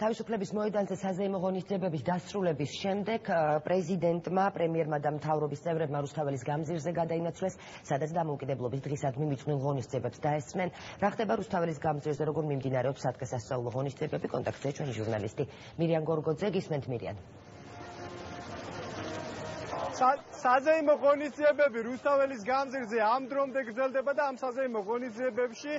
თავისუფლების მოედანზე საზეიმო ღონისძიებების დასრულების შემდეგ პრეზიდენტმა, პრემიერმა და მთავრობის წევრებმა რუსთაველის გამზირზე გადაინაცვლეს, სადაც დამოუკიდებლობის დღისადმი მიძღვნილ ღონისძიებებს დაესწრნენ. რა ხდება რუსთაველის გამზირზე, როგორ მიმდინარეობს სადღესასწაულო ღონისძიებები, კონტაქტზე ჩვენი ჟურნალისტი მირიან გორგოძე. გისმენთ, მირიან. საზეიმო ღონისძიებები რუსთაველის გამზირზე ამ დრომდე გრძელდება და ამ საზეიმო ღონისძიებებში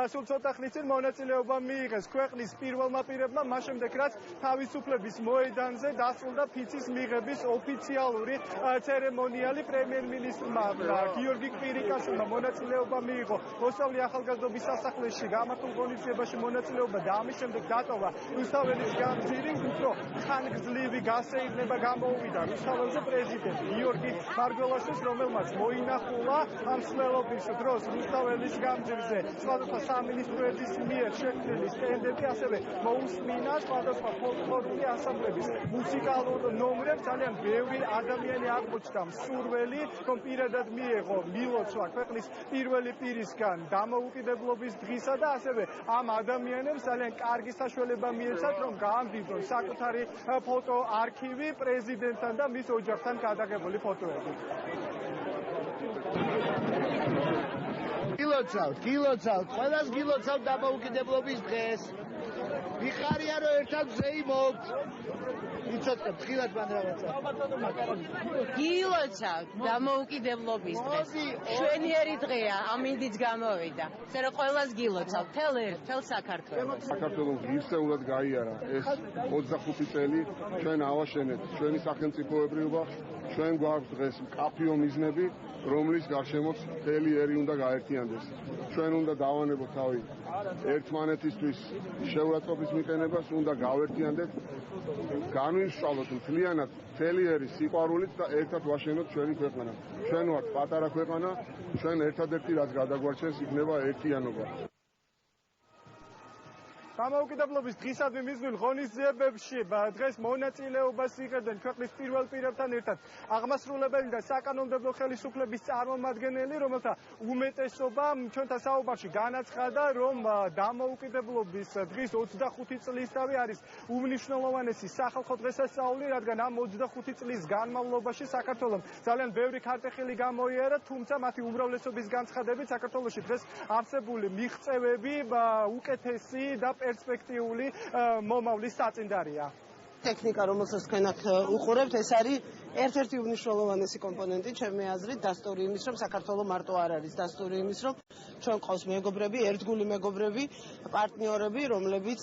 სულ ცოტა ხნის წინ მონაწილეობა მიიღეს ქვეყნის პირველმა პირებმა, მას შემდეგ რაც თავისუფლების მოედანზე დასრულდა ფიცის მიღების ოფიციალური ცერემონიალი. პრემიერ-მინისტრმა გიორგი კვირიკაშვილმა მონაწილეობა მიიღო მოსწავლე ახალგაზრდობის სასახლეში გამართულ ღონისძიებაში მონაწილეობა და ამის შემდეგ დატოვა რუსთაველის გამზირი. უფრო ხანგრძლივი გასეირნება გამოუვიდა რუსთაველზე პრეზიდენტ გიორგი მარგველაშვილს, რომელმაც მოინახულა ამ მსვლელობის დროს რუსთაველის გამზირზე სხვადასხვა სამინისტროების მიერ შექმნილი სტენდები, ასევე მოусმინა სხვადასხვა ფოლკლორული ანსამბლების მუსიკალურ ნომრებს. ძალიან ბევრი ადამიანი აღმოჩნდა მსურველი, რომ პირადად მიეღო მილოცვა ქვეყნის პირველი პირისგან დამოუკიდებლობის დღისა და ასევე ამ ადამიანებს ძალიან კარგი საშუალება მიეცათ, რომ გაამდიდრონ საკუთარი ფოტო არქივი პრეზიდენტთან და მის ოჯახთან გადაღებული ფოტოები. გილოცავთ, ყველას გილოცავთ დამოუკიდებლობის დღეს. მიხარია რომ ერთად ზეიმობთ. იცოცხლებ, ხილად მან რაღაცა. გილოცავთ დამოუკიდებლობის დღეს. შვენიერი დღეა, ამინდიც გამოვიდა. ზერო ყველას გილოცავთ, თელ საქართველოს. საქართველოს ღირსეულად გაიარა ეს 25 წელი, ჩვენ ავაშენეთ ჩვენი სახელმწიფოებრიობა, ჩვენ გვაქვს დღეს მკაფიო მიზნები, რომლის გარშემოც მთელი ერი უნდა გაერთიანდეს. ჩვენ უნდა დავანებოთ თავი ერთმანეთისთვის შეურაცხყოფის მიყენებას, უნდა გავერთიანდეთ, განვიმსწავლოთ მთლიანად მთელი ერის სიყვარულით და ერთად ვაშენოთ ჩვენი ქვეყანა. ჩვენ ვართ პატარა ქვეყანა, ჩვენ ერთადერთი რაც გადაგვარჩენს იქნება ერთიანობა. დამოუკიდებლობის დღისადმი მიძღვნილ ღონისძიებებში დღეს მონაწილეობას იღებდნენ ქვეყნის პირველ პირებთან ერთად აღმასრულებელი და საკანონმდებლო ხელისუფლების წარმომადგენელი, რომელთა უმეტესობამ ჩვენთან საუბარში განაცხადა, რომ დამოუკიდებლობის დღის 25 წლისთავი არის უმნიშვნელოვანესი სახალხო დღესასწაული, რადგან ამ 25 წლის განმავლობაში საქართველოს ძალიან ბევრი ქარტეხილი გამოიარა, თუმცა მათი უმრავლესობის განცხადებით საქართველოში დღეს არსებული მიღწევები უკეთესი და პერსპექტიული მომავლის საწინდარია. ტექნიკა, რომელსაც თქვენ აქ უყურებთ, ეს არის ერთ-ერთი უმნიშვნელოვანესი კომპონენტი, ჩემი აზრით, დასტური იმის, რომ საქართველოს მარტო არ არის, დასტური იმის, რომ ჩვენ ყავს მეგობრები, ერთგული მეგობრები, პარტნიორები, რომლებიც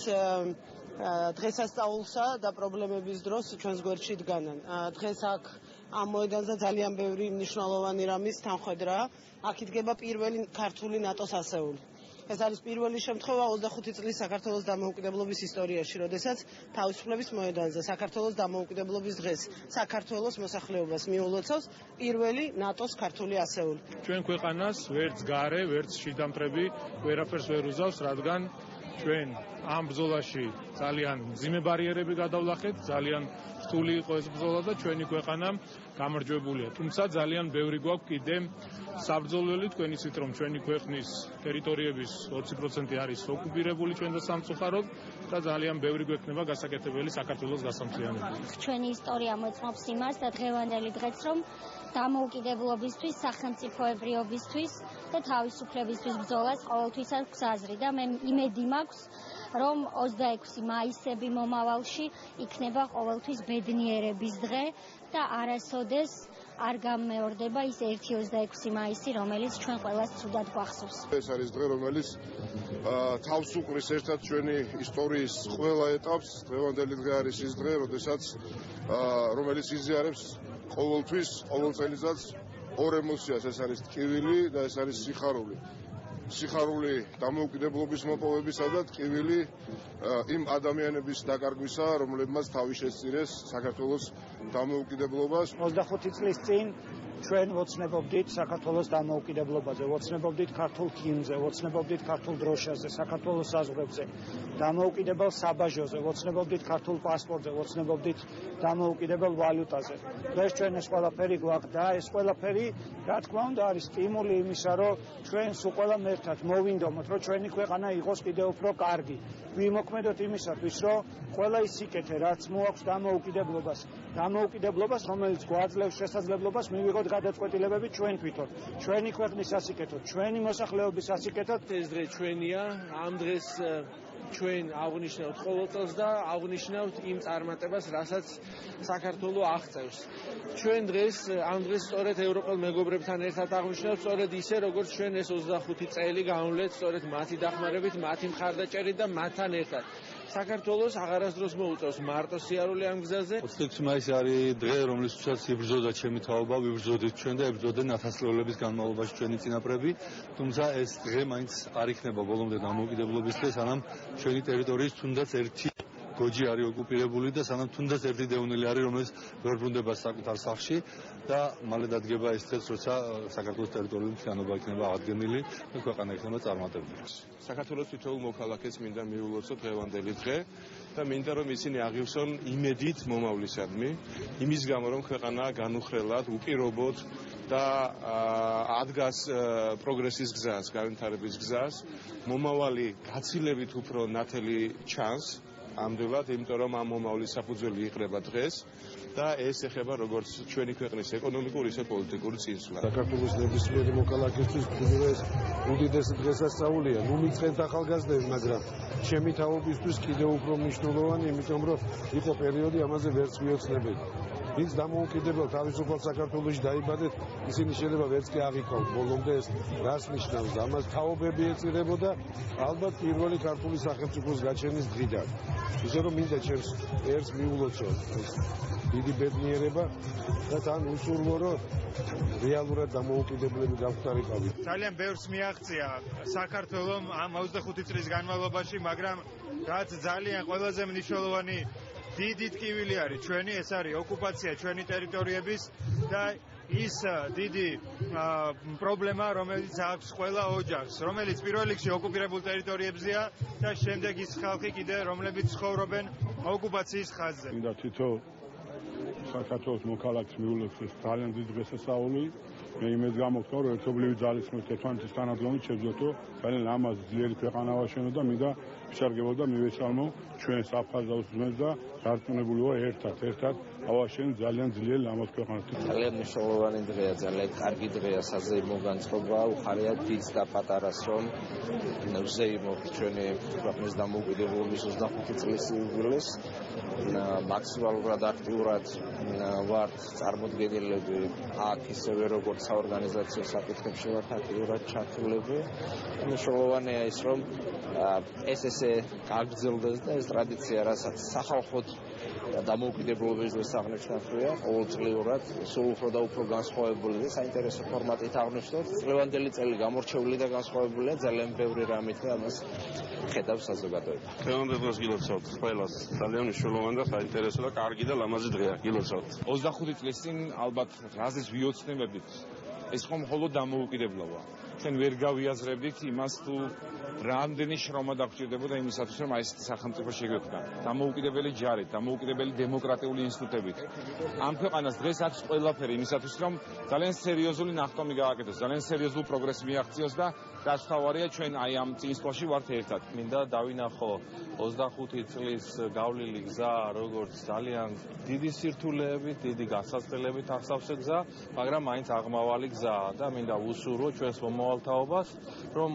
დღესასწაულსა და პრობლემების დროს ჩვენს გვერდში დგანან. დღეს აქ ამ მოედანზე ძალიან ბევრი მნიშვნელოვანი რამის თანხმედრაა. აქ იდგება პირველი ქართული ნატოს ასეული. ეს არის პირველი შემთხვევა 25 წლის საქართველოს დამოუკიდებლობის ისტორიაში, როდესაც თავისუფლების მოედანზე საქართველოს დამოუკიდებლობის დღეს საქართველოს მოსახლეობას მიულოცავს პირველი ნატოს ქართული ასეული. ჩვენ ქვეყანას ვერც გარე, ვერც შიდამტრები ვერაფერს ვერ უზავს, რადგან ჩვენ ამ ბრძოლაში ძალიან მძიმე ბარიერები გადავლახეთ, ძალიან რთული იყო ეს ბრძოლა და ჩვენი ქვეყანა გამარჯვებულია. თუმცა ძალიან ბევრი გვაქვს კიდე საბრძოლველი, თქვენ იცით, რომ ჩვენი ქვეყნის ტერიტორიების 20% არის ოკუპირებული ჩვენ და სამწუხაროდ და ძალიან ბევრი გვექნება გასაკეთებელი საქართველოს გასამართლებლად. ჩვენი ისტორია მოწმობს იმას და დღევანდელი დღეც, რომ დამოუკიდებლობისთვის, სახელმწიფოებრიობისთვის და თავისუფლებისთვის ბრძოლას ყოველთვის აქვს აზრი და მე იმედი მაქვს, რომ 26 მაისები მომავალში იქნება ყოველთვის ბედნიერების დღე და არასოდეს არ გამეორდება ის 1-26 მაისი, რომელიც ჩვენ ყველას ცუდად გვახსოვს. ეს არის დღე, რომელიც თავს უყრის ერთად ჩვენი ისტორიის ყველა ეტაპს. დღევანდელი დღე არის ის დღე, რომელიც იზიარებს ყოველთვის, ყოველ წელიწადს ორ ემოციას, ეს არის ტკივილი და ეს არის სიხარული. სიხარული დამოუკიდებლობის მოპოვებისა და ტკივილი იმ ადამიანების დაკარგვისა, რომლებმაც თავი შესწირეს საქართველოს დამოუკიდებლობას. 25 წლის წინ ჩვენ ვოცნებობდით საქართველოს დამოუკიდებლობაზე, ვოცნებობდით ქართულ ჰიმნზე, ვოცნებობდით ქართულ დროშაზე, საქართველოს საზღვრებზე დამოუკიდებელ საბაჟოზე, ვოცნებობდით ქართულ პასპორტზე, ვოცნებობდით დამოუკიდებელ ვალუტაზე. დღეს ჩვენ ეს ყველაფერი გვაქვს და ეს ყველაფერი, რა თქმა უნდა, არის სტიმული იმისა, რომ ჩვენ სულ ყველამ ერთად მოვინდომოთ, რომ ჩვენი ქვეყანა იყოს კიდევ უფრო კარგი. ვიმოქმედოთ იმისათვის, რომ ყველა ის სიკეთე, რაც მოაქვს დამოუკიდებლობას, რომელიც გვაძლევს შესაძლებლობას მივიღოთ გადაწყვეტილებები ჩვენ თვითონ, ჩვენი ქვეყნის სასიკეთოდ, ჩვენი მოსახლეობის სასიკეთოდ. ეს დღე ჩვენია, ამ დღეს ჩვენ აღნიშნავთ ყოველწელს და აღნიშნავთ იმ წარმატებას, რასაც საქართველოს აღწევს. ჩვენ ამ დღეს სწორედ ევროპელ მეგობრებთან ერთად აღნიშნავთ, სწორედ ისე, როგორც ჩვენ ეს 25 წელი განვლეთ, სწორედ მათი დახმარებით, მათი მხარდაჭერით და მათთან ერთად. საქართველოს აღარასდროს მოუწევს მარტო სიარული ამ გზაზე. 26 მაისი არის დღე, რომლისთვისაც იბრძოდა ჩემი თაობა, ვიბრძოდით ჩვენ და იბრძოდნენ ათასწლეულების განმავლობაში ჩვენი წინაპრები, თუმცა ეს დღე მაინც არ იქნება ბოლომდე დამოუკიდებლობის დღე, სანამ ჩვენი ტერიტორიის თუნდაც ერთი გოჯი არის ოკუპირებული და სანამ თუნდაც ერთი დევნილი არის, რომელიც ვერ ბრუნდება საკუთარ სახლში და მალე დადგება ეს დღეს, როცა საქართველოს ტერიტორიული მთლიანობა იქნება აღდგენილი და ქვეყანა იქნება წარმატებული. საქართველოს თითოეულ მოქალაქეს მინდა მიულოცოთ დღევანდელი დღე და მინდა რომ ისინი აღივსონ იმედით მომავლისადმი, იმის გამო რომ ქვეყანა განუხრელად, უპირობოდ და ადგას პროგრესის გზას, განვითარების გზას, მომავალი გაცილებით უფრო ნათელი ჩანს. ამდენად, იმიტომ რომ ამ მომავლის საფუძველი იყრება დღეს და ეს ეხება როგორც ჩვენი ქვეყნის ეკონომიკური, ისე პოლიტიკური წინსვლა. საქართველოს ნებისმიერი მოქალაქისთვის ეს უდიდესი დღესასწაულია. ნუ მიწყენთ ახალგაზრდები, მაგრამ ჩემი თაობისთვის კიდევ უფრო მნიშვნელოვანი, იმიტომ რომ იყო პერიოდი, ამაზე ვერც ვიოცნებოდი. ვინც დამოუკიდებელ თავისუფალ საქართველოში დაიბადეთ, ისინი შეიძლება ვერც კი აღიქვათ ბოლომდე ეს რას ნიშნავს. ამას თაობები ეწირებოდა ალბათ პირველი ქართული სახელმწიფოს გაჩენის დღიდან. ისე რომ მინდა ჩემს ერთს მიულოცო დიდი ბედნიერება და თან უსურვო, რომ რეალურად დამოუკიდებლები გავხდარიყავით. ძალიან ბევრს მიაღწია საქართველოს ამ 25 წლის განმავლობაში, მაგრამ რაც ძალიან ყველაზე მნიშვნელოვანი დიდი ტკივილი არის ჩვენი, ეს არის ოკუპაცია ჩვენი ტერიტორიების და ის დიდი პრობლემა, რომელიც აქვს ყველა ოჯახს, რომელიც პირველ რიგში ოკუპირებულ ტერიტორიებზეა და შემდეგ ის ხალხი კიდე, რომლებიც ცხოვრობენ ოკუპაციის ხაზზე. მინდა თვითონ საქართველოს მოქალაქის მიულოცოს ძალიან დიდი დღესასწაული. მე იმედი გამოგხსნა, რომ ერთობლივი ძალისხმევით ერთმანეთის თანადგომით შეძლოთ ძალიან ლამაზი ძლიერი ქვეყანა ვაშენოთ და მინდა ვისარგებლოთ და მივეცალმო ჩვენს აფხაზაუს ძმებს და დარწმუნებული ვარ ერთად ავაშენოთ ძალიან ძლიერ ლამაზ ქვეყანას. ძალიან მნიშვნელოვანი დღეა, ძალიან კარგი დღეა საზეიმო განწყობა, უხარია დიდს და პატარას, რომ ვზეიმობთ ჩვენი ქვეყნის დამოუკიდებლობის 25 წლის იუბილეს. მაქსიმალურად აქტიურად ვართ წარმოდგენილები აქ, ისევე როგორც საორგანიზაციო საკითხებში ვართ აქტიურად ჩართულები. მნიშვნელოვანია ის, რომ ეს ესე გაგრძელდეს და ეს ტრადიცია, რასაც სახალხოდ დამოუკიდებლობის დღეს აღნიშნავია, ყოველწლიურად სულ უფრო და უფრო განსხვავებული და საინტერესო ფორმატით აღნიშნავთ. წლევანდელი წელი გამორჩეული და განსხვავებულია ძალიან ბევრი რამით და ამას ხედავს საზოგადოება. დღევანდელ დღეს გილოცავთ ყველას, ძალიან მნიშვნელოვანი და საინტერესო და კარგი და ლამაზი დღეა. გილოცავთ. 25 წლის წინ ალბათ რაზეც ვიოცნებებით, ეს ხომ მხოლოდ დამოუკიდებლობა. ჩვენ ვერ გავიაზრებდით იმას, თუ რამდენი შრომა დაგჭირდებოდა იმისათვის, რომ აი ესეთი სახელმწიფო შეგვექმნა. დამოუკიდებელი ჯარით, დამოუკიდებელი დემოკრატიული ინსტიტუტებით. ამ ქვეყანას დღეს აქვს ყველაფერი იმისათვის, რომ ძალიან სერიოზული ნახტომი გააკეთოს, ძალიან სერიოზული პროგრესი მიაღწიოს და დასთავარია ჩვენ აი ამ წინსვლაში ვართ ერთად. მინდა დავინახო 25 წლის გავლილი გზა, როგორც ძალიან დიდი სირთულეებით, დიდი გასაწყილებით აღსავსე გზა, მაგრამ მაინც აღმავალი გზაა და მინდა ვუსურვო ჩვენს მომავალ თაობას, რომ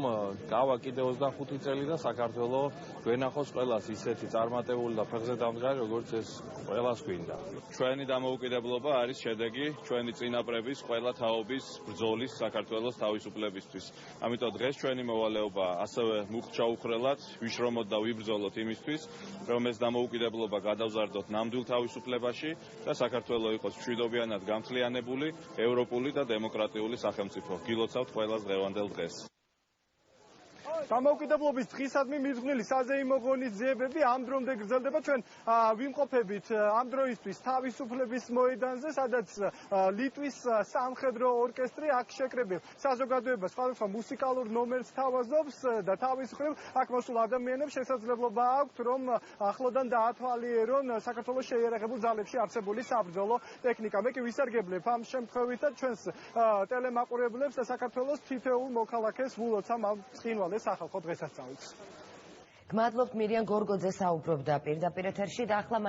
გავა კიდე 25 წელი და საქართველოს გვენახოს ყველას ისეთი წარმატებული და ფეხზე დამდგარი, როგორც ეს ყველას გვინდა. ჩვენი დამოუკიდებლობა არის შედეგი ჩვენი წინაპრების ყველა თაობის ბრძოლის საქართველოს თავისუფლებისთვის. ამიტომ დღეს ჩვენი მოვალეობა ასევე მუხტჩაუხრელად ვიშრომოთ და ვიბრძოლოთ იმისთვის, რომ ეს დამოუკიდებლობა გადავზარდოთ ნამდვილ თავისუფლებაში და საქართველოს იყოს მშვიდობიანად გამთლიანებული, ევროპული და დემოკრატიული სახელმწიფო. გილოცავთ ყველას დღევანდელ დღეს. დამოუკიდებლობის დღისადმი მიძღვნილი საზეიმო ღონისძიებები ამ დრომდე გრძელდება. ჩვენ ვიმყოფებით ამ დროისთვის თავისუფლების მოედანზე, სადაც ლიტვის სამხედრო ორკესტრი აქ შეკრებილ საზოგადოებას სხვადასხვა მუსიკალურ ნომერს თავაზობს და თავის მხრივ აქ მოსულ ადამიანებს შესაძლებლობა აქვთ, რომ ახლოდან დაათვალიერონ საქართველოს შეიარაღებულ ძალებში არსებული საბრძოლო ტექნიკა. მე კი ვისარგებლებ ამ შემთხვევითაც ჩვენს ტელემაყურებლებს და საქართველოს თითოეულ მოქალაქეს ვულოცავ ამ ცხინვალეს სახალხო დღესასწაულს. გმადლობთ მირიან გორგოძე საუბრობდა პირდაპირ ეთერში და ახლა